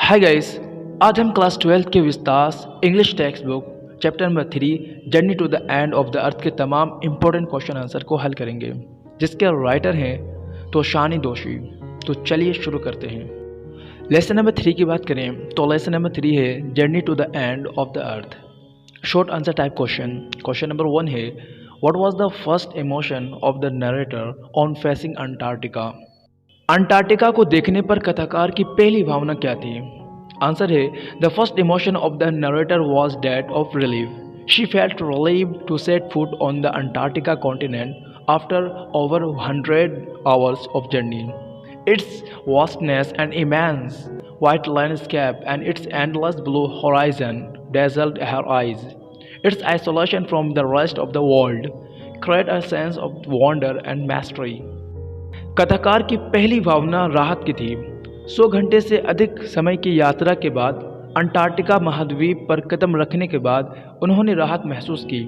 Hi guys, आज हम class 12 के विस्तार English text book chapter number 3 journey to the end of the earth के तमाम इम्पोर्टेंट क्वेश्चन आंसर को हल करेंगे, जिसके राइटर हैं तोशानी दोशी। तो चलिए शुरू करते हैं। लेसन नंबर 3 की बात करें तो लेसन नंबर 3 है journey to the end of the earth. Short answer type question number 1 है what was the first emotion of the narrator on facing Antarctica. Antarctica को देखने पर कथाकार की पहली भावना क्या थी? आंसर है the first emotion of the narrator was that of relief. She felt relieve to set foot on the Antarctica continent after over 100 hours of journey. Its vastness and immense white landscape and its endless blue horizon dazzled her eyes. Its isolation from the rest of the world created a sense of wonder and mastery. कथाकार की पहली भावना राहत की थी। 100 घंटे से अधिक समय की यात्रा के बाद अंटार्कटिका महाद्वीप पर कदम रखने के बाद उन्होंने राहत महसूस की।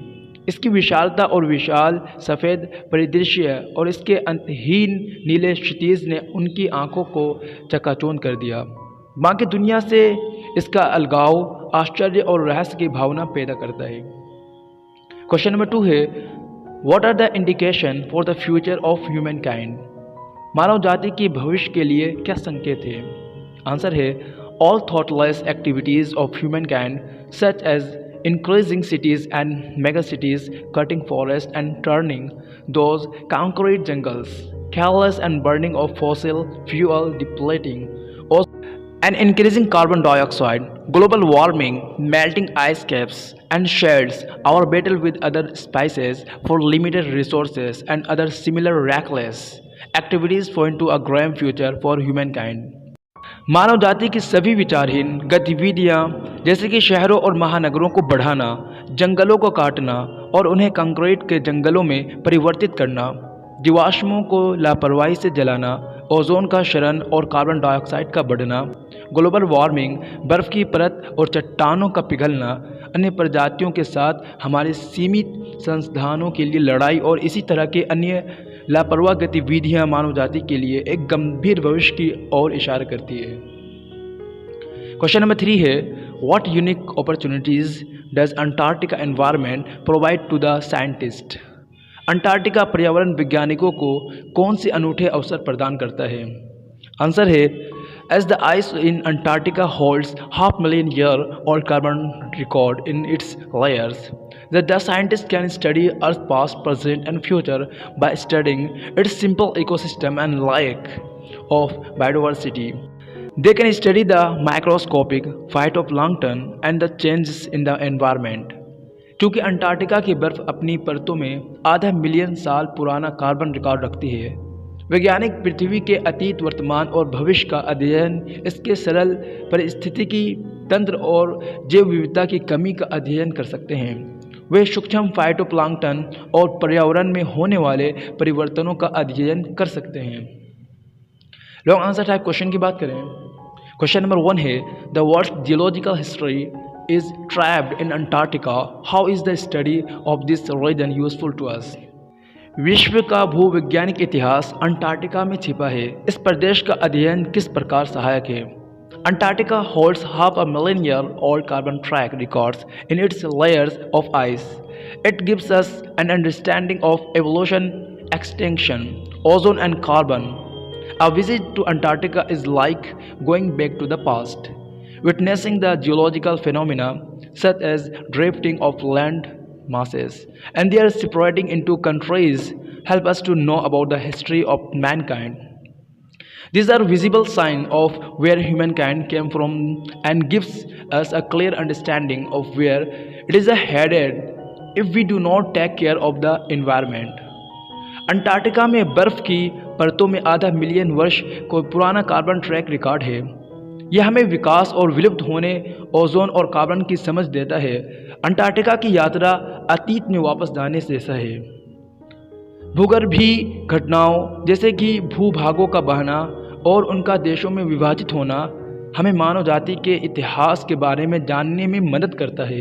इसकी विशालता और विशाल सफ़ेद परिदृश्य और इसके अंतहीन नीले क्षितिज ने उनकी आंखों को चकाचौंध कर दिया। बाकी दुनिया से इसका अलगाव आश्चर्य और रहस्य की भावना पैदा करता है। क्वेश्चन नंबर 2 है what are the indication for the future of humankind. मानव जाति की भविष्य के लिए क्या संकेत है? आंसर है all thoughtless activities of humankind such as increasing cities and megacities, cutting forests and turning those concrete jungles, careless and burning of fossil fuel, depleting and increasing carbon dioxide, global warming, melting ice caps and sheds, our battle with other species for limited resources and other similar reckless activities point to a grim future for humankind. मानव जाति की सभी विचारहीन गतिविधियाँ जैसे कि शहरों और महानगरों को बढ़ाना, जंगलों को काटना और उन्हें कंक्रीट के जंगलों में परिवर्तित करना, जीवाश्मों को लापरवाही से जलाना, ओजोन का क्षरण और कार्बन डाइऑक्साइड का बढ़ना, ग्लोबल वार्मिंग, बर्फ़ की परत और चट्टानों का पिघलना, अन्य प्रजातियों के साथ हमारे सीमित संसाधनों के लिए लड़ाई और इसी तरह के अन्य लापरवाह गतिविधियां मानव जाति के लिए एक गंभीर भविष्य की ओर इशारा करती है। क्वेश्चन नंबर 3 है what unique opportunities does Antarctica environment provide to the scientist. Antarctica पर्यावरण वैज्ञानिकों को कौन से अनूठे अवसर प्रदान करता है? आंसर है as the ice in Antarctica holds 500,000 year old carbon record in its layers. The scientists can study Earth's past, present, and future by studying its simple ecosystem and lack of biodiversity. They can study the microscopic phytoplankton and the changes in the environment. क्योंकि Antarctica की बर्फ अपनी परतों में आधा million साल पुराना carbon record रखती है, वैज्ञानिक पृथ्वी के अतीत, वर्तमान और भविष्य का अध्ययन, इसके सरल पारिस्थितिकी तंत्र और जैव विविधता की कमी का अध्ययन कर सकते हैं। वे सूक्ष्म फाइटोप्लांक्टन और पर्यावरण में होने वाले परिवर्तनों का अध्ययन कर सकते हैं। लॉन्ग आंसर टाइप क्वेश्चन की बात करें, क्वेश्चन नंबर 1 है the world geological history is trapped in Antarctica, how is the study of this region useful to us. विश्व का भूवैज्ञानिक इतिहास अंटार्कटिका में छिपा है, इस प्रदेश का अध्ययन किस प्रकार सहायक है? Antarctica holds 500,000 year old carbon track records in its layers of ice. It gives us an understanding of evolution, extinction, ozone and carbon. A visit to Antarctica is like going back to the past, witnessing the geological phenomena such as drifting of land masses and their separating into countries help us to know about the history of mankind. These are visible signs of where humankind came from and gives us a clear understanding of where it is headed if we do not take care of the environment. Antarctica में बर्फ़ की परतों में आधा million वर्ष को पुराना carbon track record है। यह हमें विकास और विलुप्त होने, ओजोन और कार्बन की समझ देता है। अंटार्कटिका की यात्रा अतीत में वापस जाने जैसा है। भूगर्भीय घटनाओं जैसे कि भूभागों का बहना और उनका देशों में विभाजित होना हमें मानव जाति के इतिहास के बारे में जानने में मदद करता है।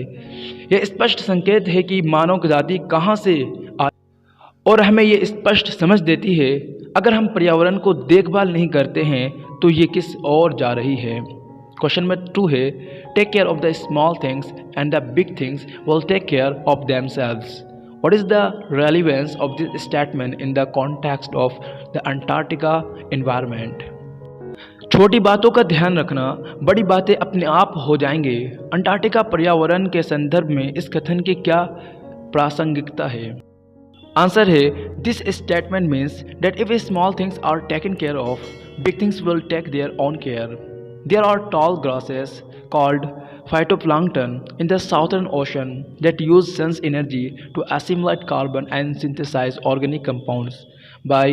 यह स्पष्ट संकेत है कि मानव जाति कहाँ से आई और हमें ये स्पष्ट समझ देती है अगर हम पर्यावरण को देखभाल नहीं करते हैं तो ये किस ओर जा रही है। क्वेश्चन नंबर 2 है take care of the small things and the big things will take care of themselves. What is the relevance of this statement in the context of the Antarctica environment. छोटी बातों का ध्यान रखना, बड़ी बातें अपने आप हो जाएंगे। अंटार्कटिका पर्यावरण के संदर्भ में इस कथन की क्या प्रासंगिकता है? आंसर है this statement means that if small things are taken care of, big things will take their own care. There are tall grasses called phytoplankton in the southern ocean that use sun's energy to assimilate carbon and synthesize organic compounds. By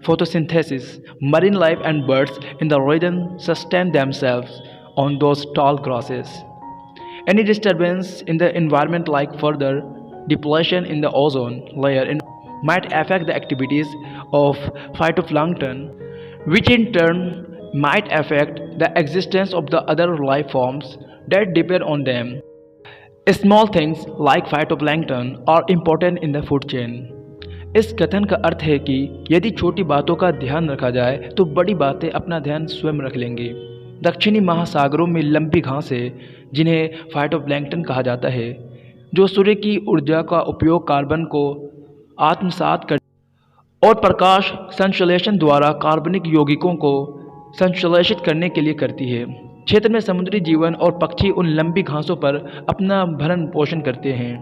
photosynthesis, marine life and birds in the region sustain themselves on those tall grasses. Any disturbance in the environment, like further depletion in the ozone layer, might affect the activities of phytoplankton, which in turn might affect the existence of the other life forms that depend on them. Small things like phytoplankton are important in the food chain. इस कथन का अर्थ है कि यदि छोटी बातों का ध्यान रखा जाए तो बड़ी बातें अपना ध्यान स्वयं रख लेंगी। दक्षिणी महासागरों में लंबी घासें, जिन्हें फाइटोप्लैंक्टन कहा जाता है, जो सूर्य की ऊर्जा का उपयोग कार्बन को आत्मसात कर और प्रकाश संश्लेषण द्वारा कार्बनिक यौगिकों को संश्लेषित करने के लिए करती है। क्षेत्र में समुद्री जीवन और पक्षी उन लंबी घासों पर अपना भरण पोषण करते हैं।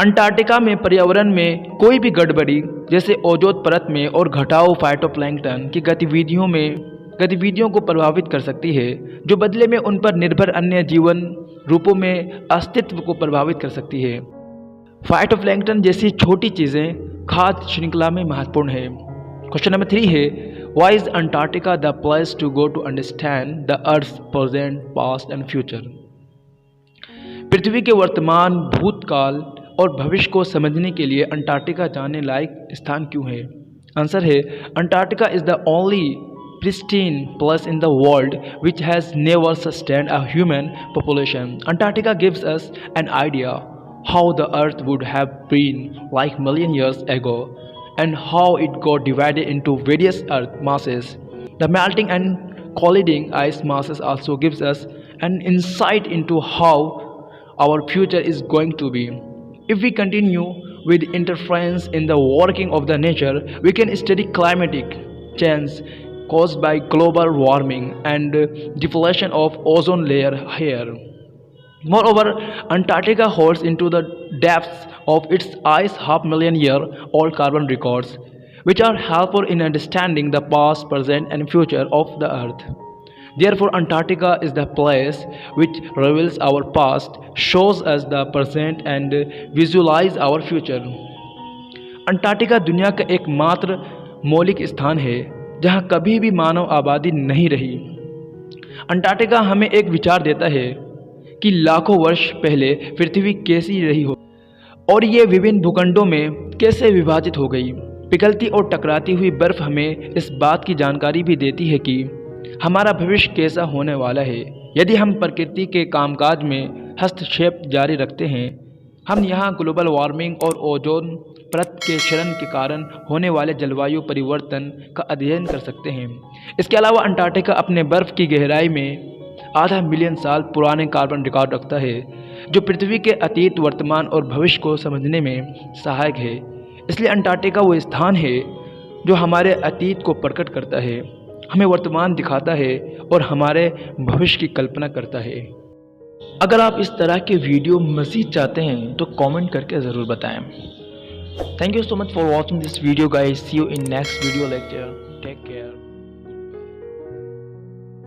अंटार्कटिका में पर्यावरण में कोई भी गड़बड़ी, जैसे ओजोन परत में और घटाव फाइटोप्लैंक्टन की गतिविधियों को प्रभावित कर सकती है, जो बदले में उन पर निर्भर अन्य जीवन रूपों में अस्तित्व को प्रभावित कर सकती है। फाइटोप्लैंक्टन जैसी छोटी चीज़ें खाद्य श्रृंखला में महत्वपूर्ण है। क्वेश्चन नंबर 3 है why is Antarctica the place to go to understand the earth present, past and future. पृथ्वी के वर्तमान, भूतकाल और भविष्य को समझने के लिए अंटार्कटिका जाने लायक स्थान क्यों है? आंसर है Antarctica is the only pristine place in the world which has never sustained a human population. Antarctica gives us an idea how the earth would have been like million years ago and how it got divided into various earth masses. The melting and colliding ice masses also gives us an insight into how our future is going to be. If we continue with interference in the working of the nature, we can study climatic change caused by global warming and depletion of ozone layer here. Moreover, Antarctica holds into the depths of its ice 500,000-year-old carbon records, which are helpful in understanding the past, present, and future of the Earth. Therefore, Antarctica is the place which reveals our past, shows us the present, and visualizes our future. Antarctica दुनिया का एकमात्र मौलिक स्थान है जहाँ कभी भी मानव आबादी नहीं रही। अंटार्कटिका हमें एक विचार देता है कि लाखों वर्ष पहले पृथ्वी कैसी रही हो और ये विभिन्न भूखंडों में कैसे विभाजित हो गई। पिघलती और टकराती हुई बर्फ हमें इस बात की जानकारी भी देती है कि हमारा भविष्य कैसा होने वाला है। यदि हम प्रकृति के कामकाज में हस्तक्षेप जारी रखते हैं, हम यहाँ ग्लोबल वार्मिंग और ओजोन परत के क्षरण के कारण होने वाले जलवायु परिवर्तन का अध्ययन कर सकते हैं। इसके अलावा अंटार्कटिका अपने बर्फ़ की गहराई में आधा मिलियन साल पुराने कार्बन रिकॉर्ड रखता है, जो पृथ्वी के अतीत, वर्तमान और भविष्य को समझने में सहायक है। इसलिए अंटार्कटिका वो स्थान है जो हमारे अतीत को प्रकट करता है, हमें वर्तमान दिखाता है और हमारे भविष्य की कल्पना करता है। अगर आप इस तरह के वीडियो मज़ीद चाहते हैं तो कमेंट करके ज़रूर बताएं। Thank you so much for watching this video guys. See you in next video lecture. Take care.